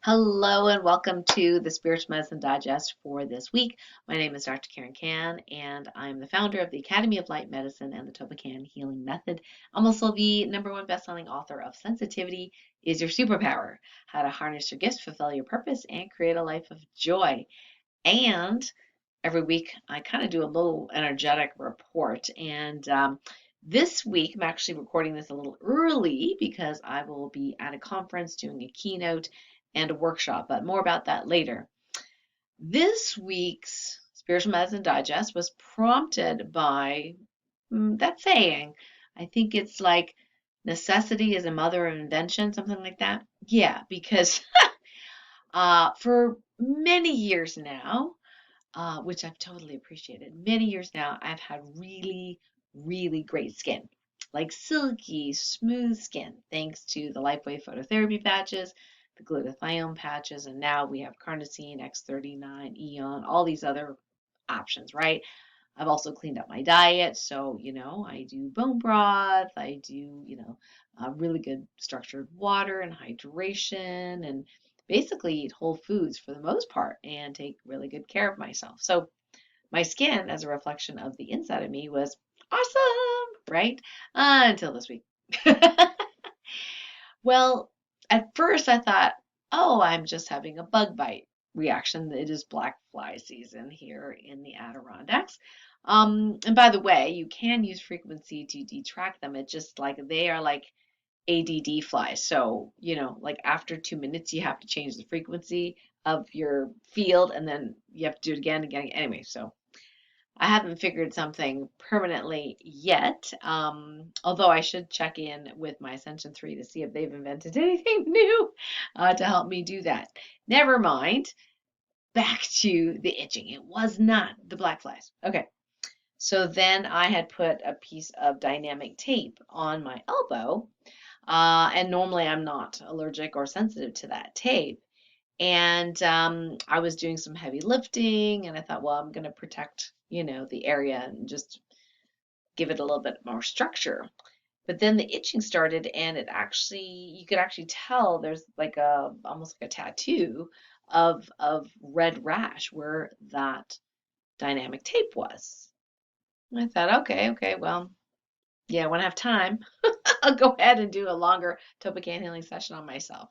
Hello and welcome to the Spiritual Medicine Digest for this week. My name is Dr. Karen Can, and I'm the founder of the Academy of Light Medicine and the TOLPAKAN Healing Method. I'm also the #1 best-selling author of Sensitivity is Your Superpower: How to Harness Your Gifts, Fulfill Your Purpose, and Create a Life of Joy. And every week I kind of do a little energetic report. And this week I'm actually recording this a little early because I will be at a conference doing a keynote and a workshop, but more about that later. This week's Spiritual Medicine Digest was prompted by that saying. I think it's like necessity is a mother of invention, something like that. Yeah, because for many years now, which I've totally appreciated. Many years now, I've had really, really great skin, like silky, smooth skin, thanks to the LifeWave phototherapy patches, the glutathione patches, and now we have carnosine, X39, Eon, all these other options, right? I've also cleaned up my diet, so I do bone broth, I do really good structured water and hydration, and basically eat whole foods for the most part and take really good care of myself. So my skin, as a reflection of the inside of me, was awesome, right? Until this week. Well, at first I thought, oh, I'm just having a bug bite reaction. It is black fly season here in the Adirondacks. And by the way, you can use frequency to detract them. It's just like they are like ADD flies. So, like after 2 minutes, you have to change the frequency of your field and then you have to do it again, again. Anyway, so I haven't figured something permanently yet, although I should check in with my Ascension 3 to see if they've invented anything new to help me do that. Never mind. Back to the itching. It was not the black flies. Okay. So then I had put a piece of dynamic tape on my elbow, and normally I'm not allergic or sensitive to that tape. And I was doing some heavy lifting, and I thought, well, I'm going to protect, the area and just give it a little bit more structure. But then the itching started, and you could actually tell there's like almost like a tattoo of red rash where that dynamic tape was. And I thought, okay, well, yeah, when I have time, I'll go ahead and do a longer Topican healing session on myself.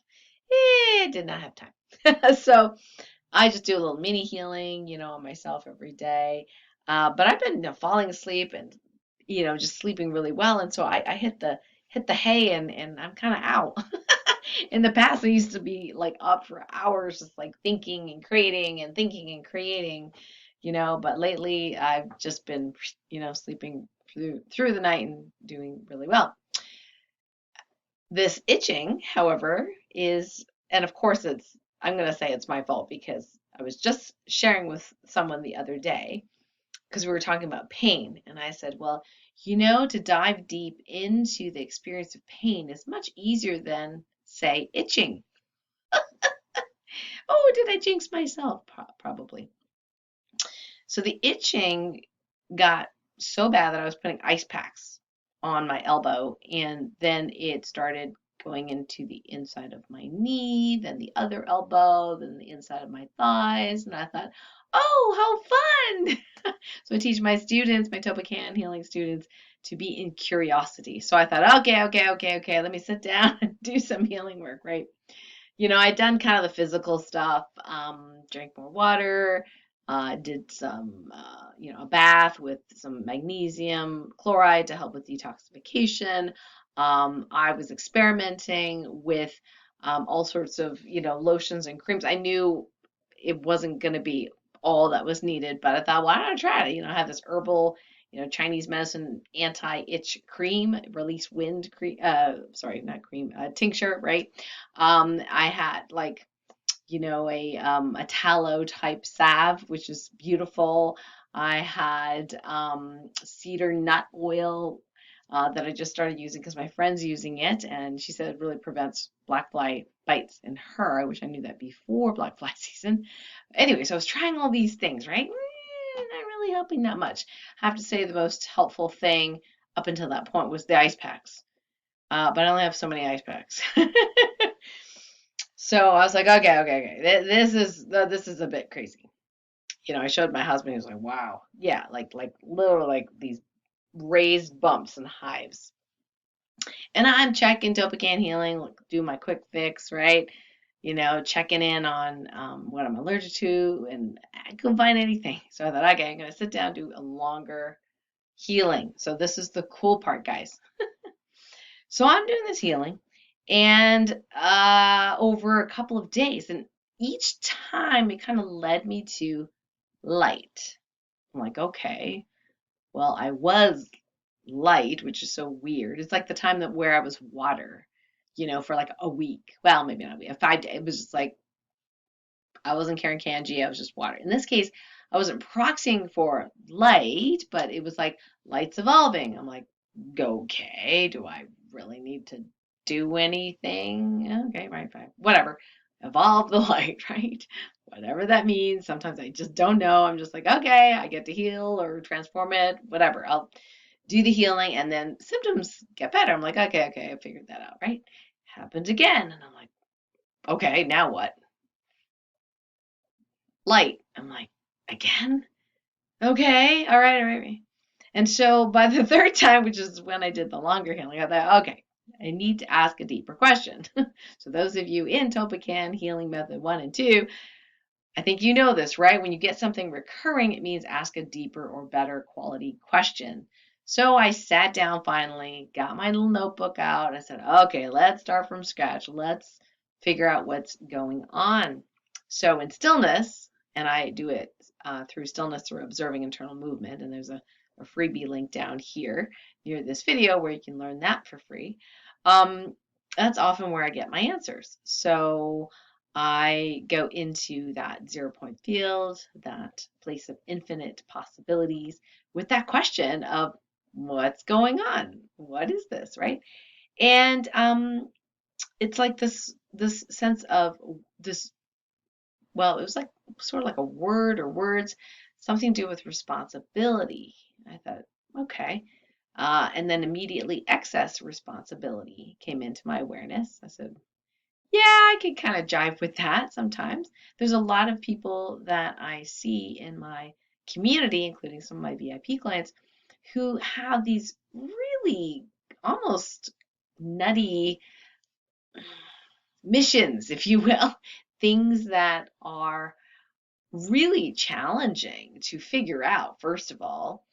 Did not have time. So I just do a little mini healing, on myself every day. But I've been falling asleep and, just sleeping really well. And so I hit the hay and I'm kind of out. In the past, I used to be like up for hours, just like thinking and creating and thinking and creating, but lately I've just been, sleeping through the night and doing really well. This itching, however, and of course I'm going to say it's my fault because I was just sharing with someone the other day because we were talking about pain. And I said, well, to dive deep into the experience of pain is much easier than, say, itching. Oh, did I jinx myself? Probably. So the itching got so bad that I was putting ice packs on my elbow, and then it started going into the inside of my knee, then the other elbow, then the inside of my thighs, and I thought, oh, how fun! So I teach my students, my Topican healing students, to be in curiosity. So I thought, okay, let me sit down and do some healing work, right? I'd done kind of the physical stuff, drank more water, did some, a bath with some magnesium chloride to help with detoxification. I was experimenting with all sorts of, lotions and creams. I knew it wasn't going to be all that was needed, but I thought, why don't I try it? I have this herbal, Chinese medicine anti-itch cream, release wind cream, sorry, not cream, tincture, right? I had like, a tallow type salve, which is beautiful. I had cedar nut oil that I just started using because my friend's using it, and she said it really prevents black fly bites in her. I wish I knew that before black fly season. Anyway, so I was trying all these things, right? Not really helping that much. I have to say the most helpful thing up until that point was the ice packs. But I only have so many ice packs. So I was like, okay. This is a bit crazy. I showed my husband. He was like, wow, yeah, like literally like these raised bumps and hives. And I'm checking TOLPAKAN Healing, like, do my quick fix, right? Checking in on what I'm allergic to, and I couldn't find anything. So I thought, okay, I'm gonna sit down, do a longer healing. So this is the cool part, guys. So I'm doing this healing, and over a couple of days, and each time it kind of led me to light. I'm like, okay, well, I was light, which is so weird. It's like the time that where I was water, for like a week. Well, maybe not a week, 5 days. It was just like I wasn't carrying kanji, I was just water. In this case, I wasn't proxying for light, but it was like light's evolving. I'm like, okay, do I really need to do anything? Okay, right, fine. Whatever. Evolve the light, right? Whatever that means. Sometimes I just don't know. I'm just like, okay, I get to heal or transform it, whatever. I'll do the healing and then symptoms get better. I'm like, okay, I figured that out, right? Happened again. And I'm like, okay, now what? Light. I'm like, again? Okay, all right. And so by the third time, which is when I did the longer healing, I thought, okay, I need to ask a deeper question. So those of you in TOLPAKAN Healing Method 1 and 2, I think you know this, right? When you get something recurring, it means ask a deeper or better quality question. So I sat down finally, got my little notebook out. I said, okay, let's start from scratch. Let's figure out what's going on. So in stillness, and I do it through stillness through observing internal movement, and there's a freebie link down here near this video where you can learn that for free. Um, that's often where I get my answers. So I go into that 0 point field, that place of infinite possibilities, with that question of what's going on? What is this, right? And it's like this sense of this. Well, it was like sort of like a word or words, something to do with responsibility. I thought, okay. And then immediately excess responsibility came into my awareness. I said, yeah, I could kind of jive with that sometimes. There's a lot of people that I see in my community, including some of my VIP clients, who have these really almost nutty missions, if you will, things that are really challenging to figure out, first of all.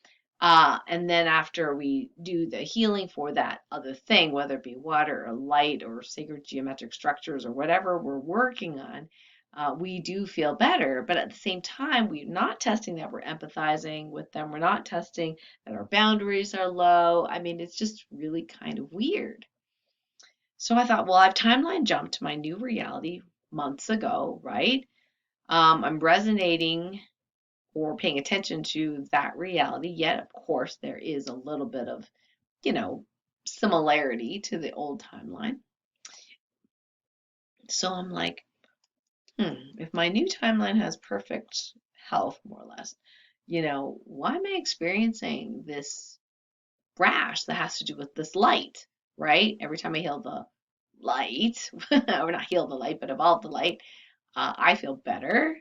And then after we do the healing for that other thing, whether it be water or light or sacred geometric structures or whatever we're working on, we do feel better. But at the same time, we're not testing that we're empathizing with them. We're not testing that our boundaries are low. I mean, it's just really kind of weird. So I thought, well, I've timeline jumped to my new reality months ago, right? I'm resonating or paying attention to that reality, yet of course there is a little bit of, you know, similarity to the old timeline. So I'm like, if my new timeline has perfect health, more or less, why am I experiencing this rash that has to do with this light, right? Every time I heal the light, or not heal the light, but evolve the light, I feel better.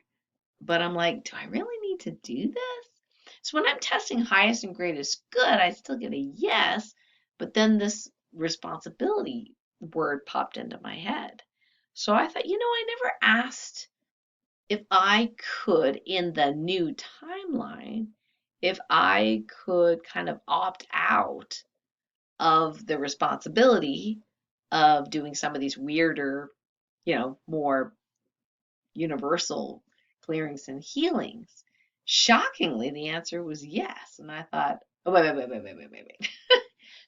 But I'm like, do I really need to do this? So when I'm testing highest and greatest good, I still get a yes, but then this responsibility word popped into my head. So I thought, I never asked if I could, in the new timeline, if I could kind of opt out of the responsibility of doing some of these weirder, more universal clearings and healings. Shockingly, the answer was yes. And I thought, oh, wait.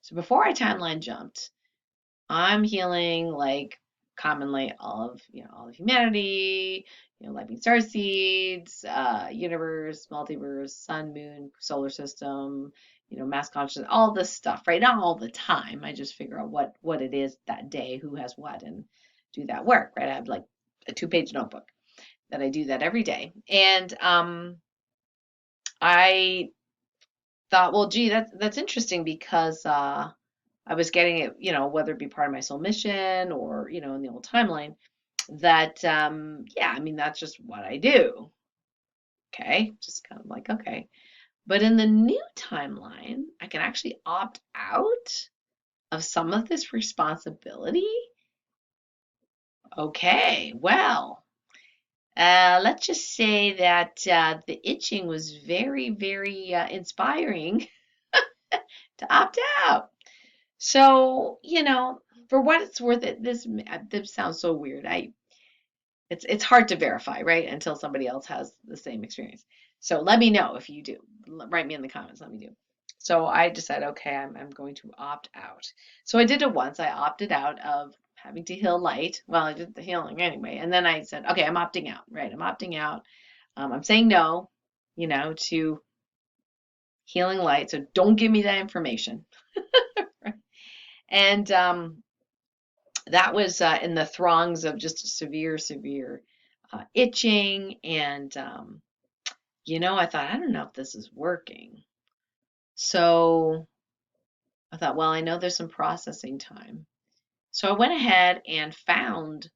So before I timeline jumped, I'm healing like commonly all of humanity, lightning star seeds, universe, multiverse, sun, moon, solar system, mass consciousness, all this stuff, right? Not all the time. I just figure out what it is that day, who has what, and do that work, right? I have like a 2-page notebook that I do that every day. And I thought, well, gee, that's interesting because I was getting it, whether it be part of my soul mission or, in the old timeline, that, yeah, I mean, that's just what I do. Okay, just kind of like, okay. But in the new timeline, I can actually opt out of some of this responsibility. Okay, well, let's just say that the itching was very, very inspiring to opt out. So, for what it's worth, this sounds so weird. It's hard to verify, right? Until somebody else has the same experience. So let me know if you do. Write me in the comments. Let me do. So I decided, okay, I'm going to opt out. So I did it once. I opted out of having to heal light. Well, I did the healing anyway. And then I said, okay, I'm opting out, right? I'm opting out. I'm saying no, to healing light. So don't give me that information. And that was in the throngs of just severe, severe itching. And, I thought, I don't know if this is working. So I thought, well, I know there's some processing time. So I went ahead and found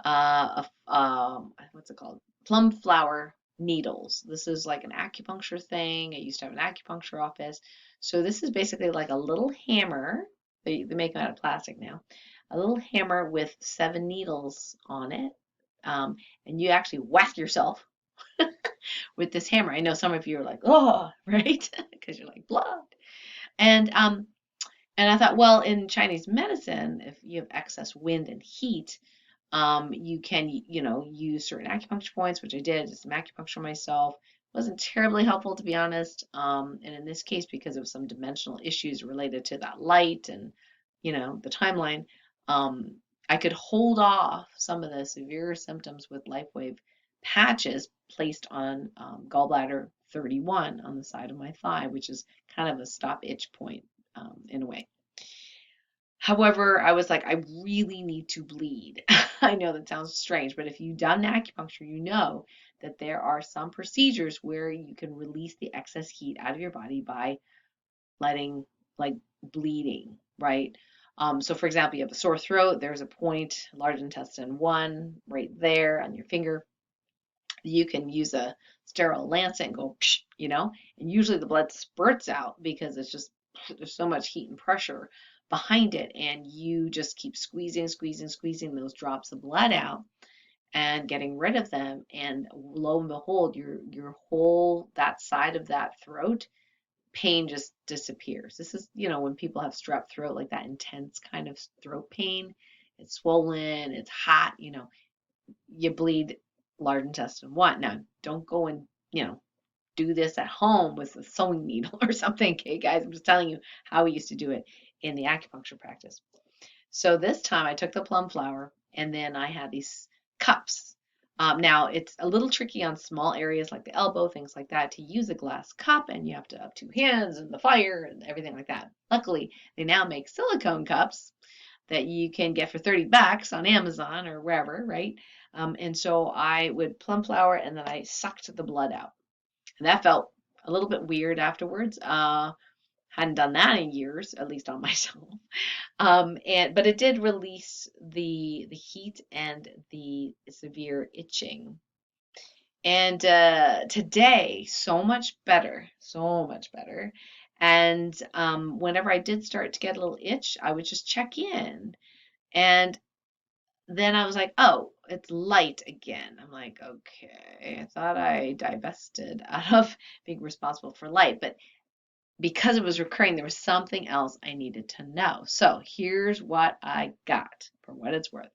what's it called? Plum flower needles. This is like an acupuncture thing. I used to have an acupuncture office. So this is basically like a little hammer. They make them out of plastic now. A little hammer with 7 needles on it. And you actually whack yourself with this hammer. I know some of you are like, oh, right? Because you're like, blood. And and I thought, well, in Chinese medicine, if you have excess wind and heat, you can, use certain acupuncture points, which I did, did some acupuncture myself. Wasn't terribly helpful, to be honest. And in this case, because of some dimensional issues related to that light and, the timeline, um, I could hold off some of the severe symptoms with LifeWave patches placed on gallbladder 31 on the side of my thigh, which is kind of a stop itch point in a way. However, I was like, I really need to bleed. I know that sounds strange, but if you've done acupuncture, you know that there are some procedures where you can release the excess heat out of your body by letting, like, bleeding, right? So for example, you have a sore throat, there's a point, large intestine 1, right there on your finger. You can use a sterile lancet and go, psh, and usually the blood spurts out because it's just, there's so much heat and pressure behind it. And you just keep squeezing, squeezing, squeezing those drops of blood out and getting rid of them. And lo and behold, your whole, that side of that throat pain just disappears. This is, when people have strep throat, like that intense kind of throat pain, it's swollen, it's hot, you bleed large intestine 1. Now, don't go and, do this at home with a sewing needle or something, okay, guys? I'm just telling you how we used to do it in the acupuncture practice. So this time I took the plum flower and then I had these cups. Now it's a little tricky on small areas like the elbow, things like that, to use a glass cup, and you have to have 2 hands and the fire and everything like that. Luckily, they now make silicone cups that you can get for $30 on Amazon or wherever, right? And so I would plum flower and then I sucked the blood out. And that felt a little bit weird afterwards. Hadn't done that in years, at least on myself. But it did release the heat and the severe itching. And today, so much better, so much better. And whenever I did start to get a little itch, I would just check in. And then I was like, oh, it's light again. I'm like, okay, I thought I divested out of being responsible for light, but because it was recurring, there was something else I needed to know. So here's what I got for what it's worth.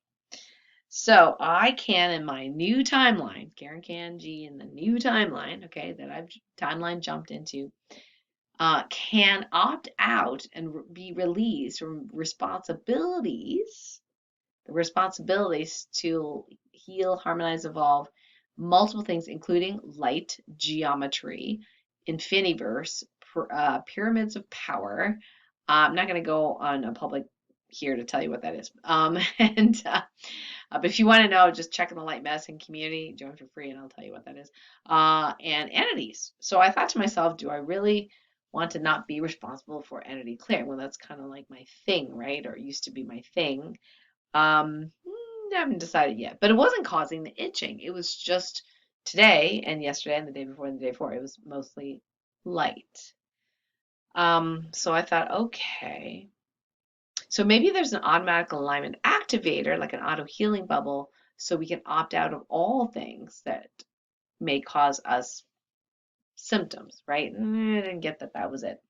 So I can, in my new timeline, Karen Can G in the new timeline, okay, that I've timeline jumped into, can opt out and be released from responsibilities, the responsibilities to heal, harmonize, evolve multiple things, including light, geometry, infiniverse, pyramids of power. I'm not going to go on a public here to tell you what that is. But if you want to know, just check in the light medicine community, join for free, and I'll tell you what that is. And entities. So I thought to myself, do I really want to not be responsible for entity clearing? Well, that's kind of like my thing, right? Or it used to be my thing. haven't decided yet, but it wasn't causing the itching. It was just today and yesterday and the day before and the day before. It was mostly light. So I thought, okay, so maybe there's an automatic alignment activator, like an auto healing bubble, so we can opt out of all things that may cause us symptoms, right? I didn't get that that was it.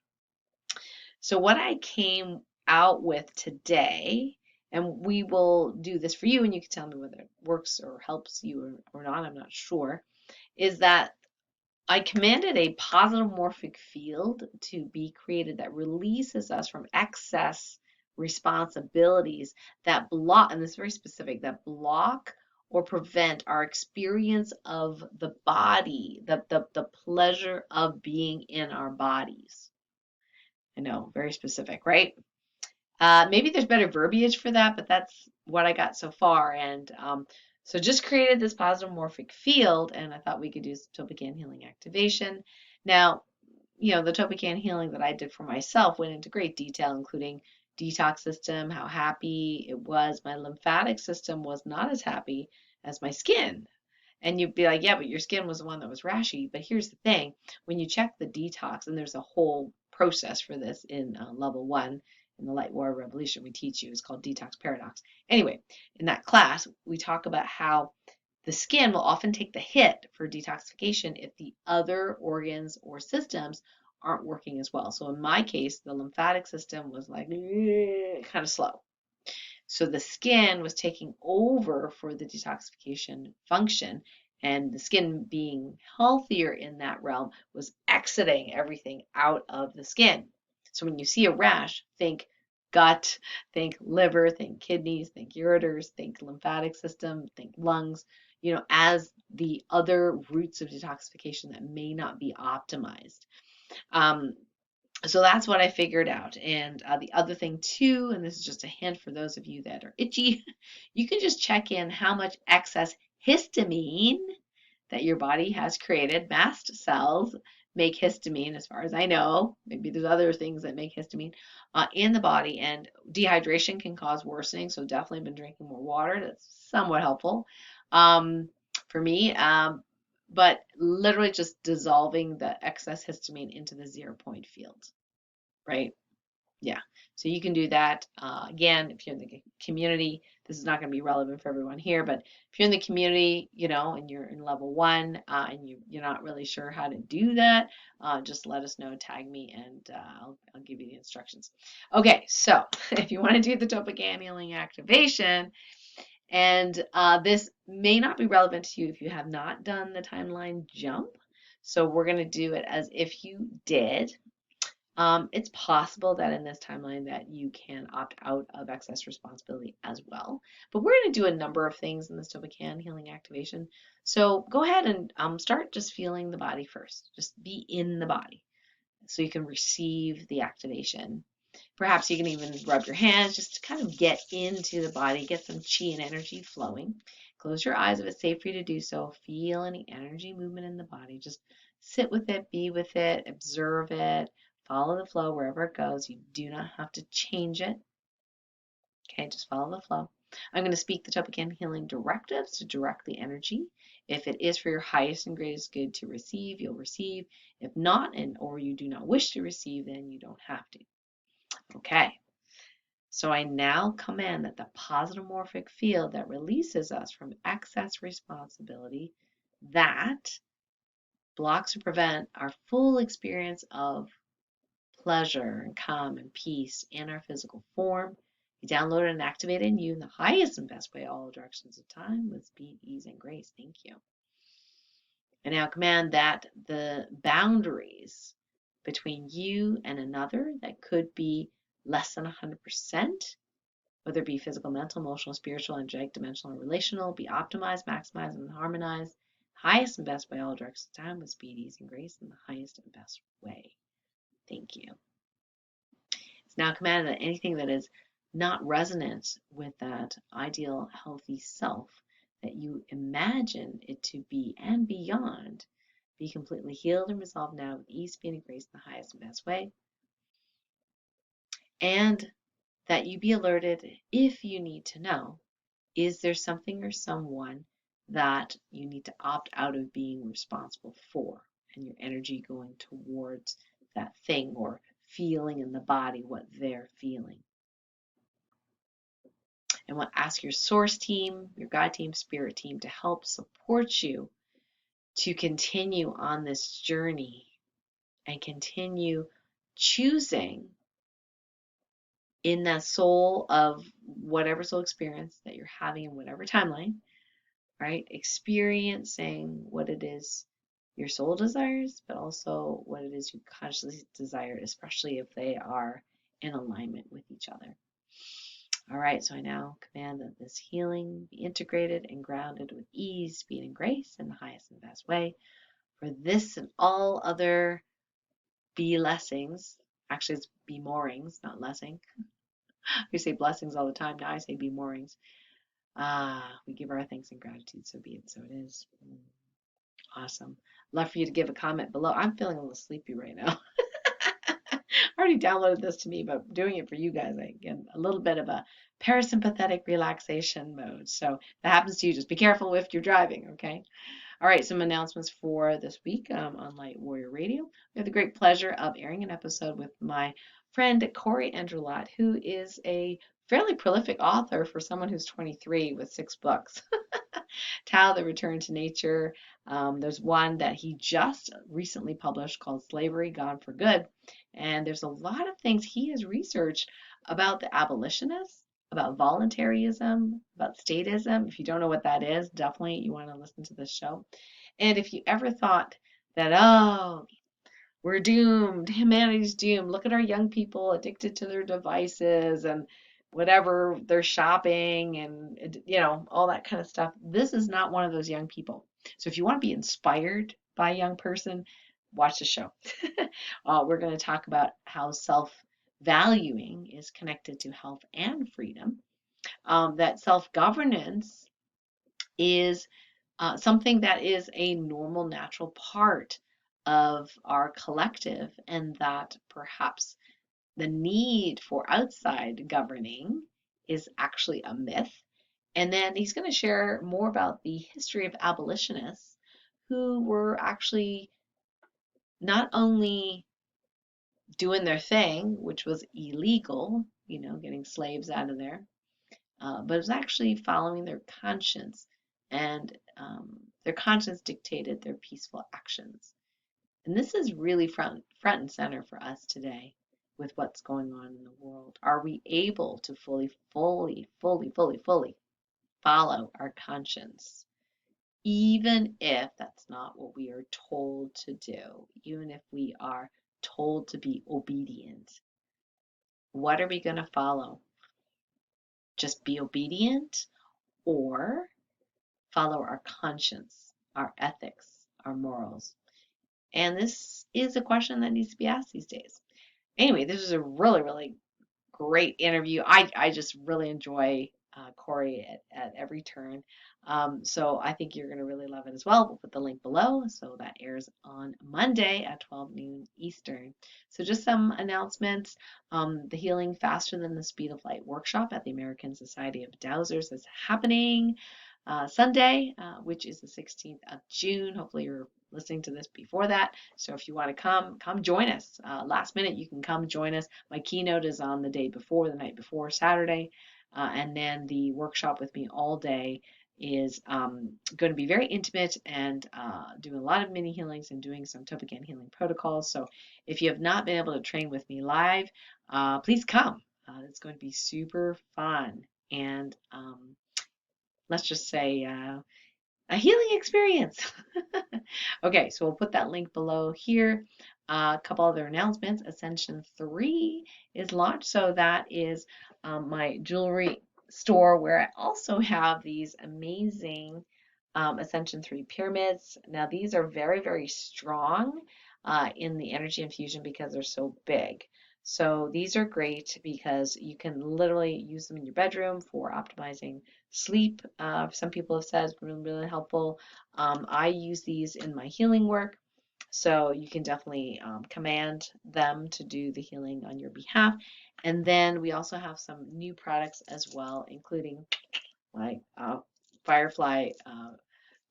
So what I came out with today, and we will do this for you, and you can tell me whether it works or helps you or not, I'm not sure, is that I commanded a positive morphic field to be created that releases us from excess responsibilities that block, and this is very specific, that block or prevent our experience of the body, the pleasure of being in our bodies. I know, very specific, right? Maybe there's better verbiage for that, but that's what I got so far. And so just created this positive morphic field, and I thought we could do some Topican healing activation. Now, the Topican healing that I did for myself went into great detail, including detox system, how happy it was. My lymphatic system was not as happy as my skin. And you'd be like, yeah, but your skin was the one that was rashy. But here's the thing, when you check the detox, and there's a whole process for this in level 1 in the Light Warrior Revolution we teach you, it's called Detox Paradox. Anyway, in that class, we talk about how the skin will often take the hit for detoxification if the other organs or systems aren't working as well. So in my case, the lymphatic system was like kind of slow. So the skin was taking over for the detoxification function, and the skin being healthier in that realm was exiting everything out of the skin. So when you see a rash, think gut, think liver, think kidneys, think ureters, think lymphatic system, think lungs, as the other routes of detoxification that may not be optimized. So that's what I figured out. And the other thing too, and this is just a hint for those of you that are itchy, you can just check in how much excess histamine that your body has created. Mast cells make histamine, as far as I know. Maybe there's other things that make histamine in the body, and dehydration can cause worsening. So definitely been drinking more water. That's somewhat helpful for me. But literally just dissolving the excess histamine into the 0 point field, right? Yeah. So you can do that. Again, if you're in the community, this is not going to be relevant for everyone here, but if you're in the community, and you're in level 1 and you're not really sure how to do that, just let us know, tag me, and I'll give you the instructions. Okay, so if you want to do the Topican healing activation, and this may not be relevant to you if you have not done the timeline jump. So we're going to do it as if you did. It's possible that in this timeline that you can opt out of excess responsibility as well. But we're going to do a number of things in this Topican healing activation. So go ahead and start just feeling the body first. Just be in the body so you can receive the activation. Perhaps you can even rub your hands just to kind of get into the body, get some chi and energy flowing. Close your eyes if it's safe for you to do so. Feel any energy movement in the body. Just sit with it, be with it, observe it, follow the flow wherever it goes. You do not have to change it. Okay, just follow the flow. I'm going to speak the Topican healing directives to direct the energy. If it is for your highest and greatest good to receive, you'll receive. If not, or you do not wish to receive, then you don't have to. Okay, so I now command that the positive morphic field that releases us from excess responsibility, that blocks or prevent our full experience of pleasure and calm and peace in our physical form, be downloaded and activated in you in the highest and best way, all directions of time, with speed, ease, and grace. Thank you. I now command that the boundaries between you and another that could be less than 100%, whether it be physical, mental, emotional, spiritual, energetic, dimensional, or relational, be optimized, maximized, and harmonized, highest and best way, all directions of time, with speed, ease, and grace, in the highest and best way. Thank you. It's now commanded that anything that is not resonant with that ideal, healthy self that you imagine it to be and beyond, be completely healed and resolved now with ease, speed, and grace in the highest and best way. And that you be alerted if you need to know Is there something or someone that you need to opt out of being responsible for, and your energy going towards that thing or feeling in the body what they're feeling? And want to ask your source team, your guide team, spirit team to help support you to continue on this journey and continue choosing in that soul of whatever soul experience that you're having in whatever timeline, right? Experiencing what it is your soul desires, but also what it is you consciously desire, especially if they are in alignment with each other. All right, so I now command that this healing be integrated and grounded with ease, speed, and grace in the highest and best way. For this and all other blessings, actually it's be morings, not blessing. We say blessings all the time. Now I say be morings. We give our thanks and gratitude, so be it, so it is. Awesome. Love for you to give a comment below. I'm feeling a little sleepy right now. I already downloaded this to me, but doing it for you guys, I get a little bit of a parasympathetic relaxation mode. So if that happens to you, just be careful if you're driving, okay? All right, some announcements for this week on Light Warrior Radio. We have the great pleasure of airing an episode with my friend Corey Andrelot, who is a fairly prolific author for someone who's 23 with 6 books. Tao, the Return to Nature. There's one that he just recently published called Slavery Gone for Good. And there's a lot of things he has researched about the abolitionists, about voluntarism, about statism. If you don't know what that is, definitely you want to listen to this show. And if you ever thought that, oh, we're doomed, humanity's doomed, look at our young people addicted to their devices and whatever they're shopping and all that kind of stuff. This is not one of those young people. So if you want to be inspired by a young person, watch the show. We're going to talk about how self-valuing is connected to health and freedom. That self-governance is something that is a normal, natural part of our collective, and that perhaps the need for outside governing is actually a myth. And then he's going to share more about the history of abolitionists who were actually not only doing their thing, which was illegal, getting slaves out of there, but it was actually following their conscience, and their conscience dictated their peaceful actions. And this is really front and center for us today with what's going on in the world. Are we able to fully follow our conscience, even if that's not what we are told to do, even if we are told to be obedient? What are we going to follow? Just be obedient, or follow our conscience, our ethics, our morals? And this is a question that needs to be asked these days. Anyway, this is a really, really great interview. I just really enjoy Corey at every turn. So I think you're going to really love it as well. We'll put the link below. So that airs on Monday at 12 noon Eastern. So just some announcements. The Healing Faster Than the Speed of Light workshop at the American Society of Dowsers is happening Sunday, which is the 16th of June. Hopefully you're listening to this before that. So if you want to come join us. Last minute, you can come join us. My keynote is on the day before, the night before, Saturday. And then the workshop with me all day is going to be very intimate and doing a lot of mini healings and doing some TOLPAKAN healing protocols. So if you have not been able to train with me live, please come. It's going to be super fun. And let's just say a healing experience. Okay, so we'll put that link below here. A couple other announcements. Ascension 3 is launched. So that is my jewelry store where I also have these amazing Ascension 3 pyramids. Now these are very, very strong in the energy infusion because they're so big. So these are great because you can literally use them in your bedroom for optimizing sleep. Some people have said it's really, really helpful. I use these in my healing work, so you can definitely command them to do the healing on your behalf. And then we also have some new products as well, including like firefly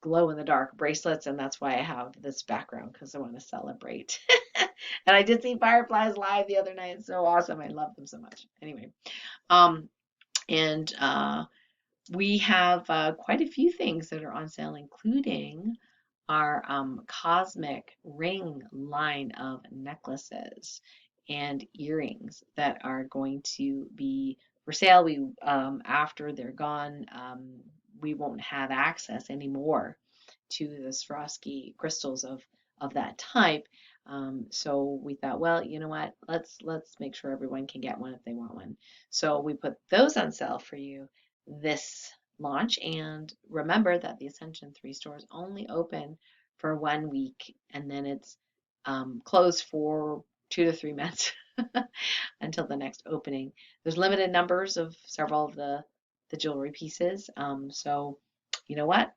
glow in the dark bracelets, and that's why I have this background because I want to celebrate. And I did see fireflies live the other night. It's so awesome. I love them so much. Anyway, um, and we have quite a few things that are on sale, including our cosmic ring line of necklaces and earrings that are going to be for sale. We after they're gone, we won't have access anymore to the Swarovski crystals of that type. So we thought, well, you know what? Let's make sure everyone can get one if they want one. So we put those on sale for you this launch. And remember that the Ascension 3 stores only open for 1 week, and then it's closed for 2 to 3 months until the next opening. There's limited numbers of several of the jewelry pieces. So you know what?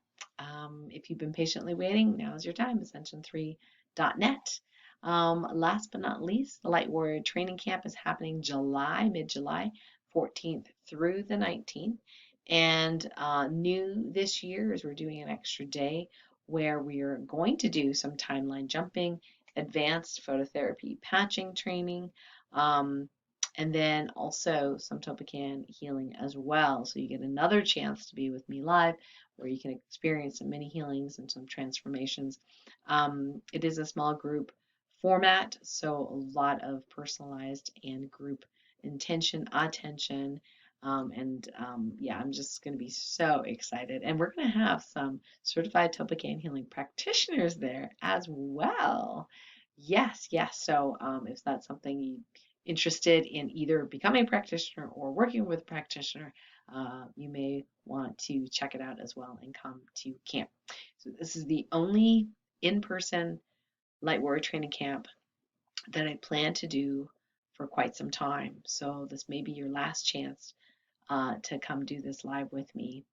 If you've been patiently waiting, now's your time, ascension3.net. Last but not least, the Light Warrior Training Camp is happening mid-July, 14th through the 19th. And new this year is we're doing an extra day where we are going to do some timeline jumping, advanced phototherapy patching training, um, and then also some Topacan healing as well. So you get another chance to be with me live where you can experience some mini healings and some transformations. It is a small group format, so a lot of personalized and group attention. Yeah, I'm just going to be so excited. And we're going to have some certified Topacan healing practitioners there as well. Yes, yes. So if that's something you interested in either becoming a practitioner or working with a practitioner, you may want to check it out as well and come to camp. So this is the only in-person light warrior training camp that I plan to do for quite some time. So this may be your last chance to come do this live with me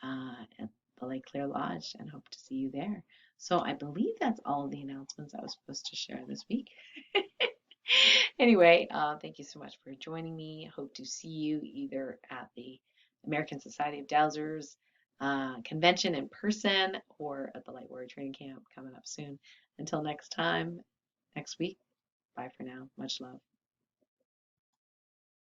at the Lake Clear Lodge, and hope to see you there. So I believe that's all of the announcements I was supposed to share this week. Anyway, thank you so much for joining me. Hope to see you either at the American Society of Dowsers convention in person or at the Light Warrior Training Camp coming up soon. Until next time, next week, bye for now. Much love.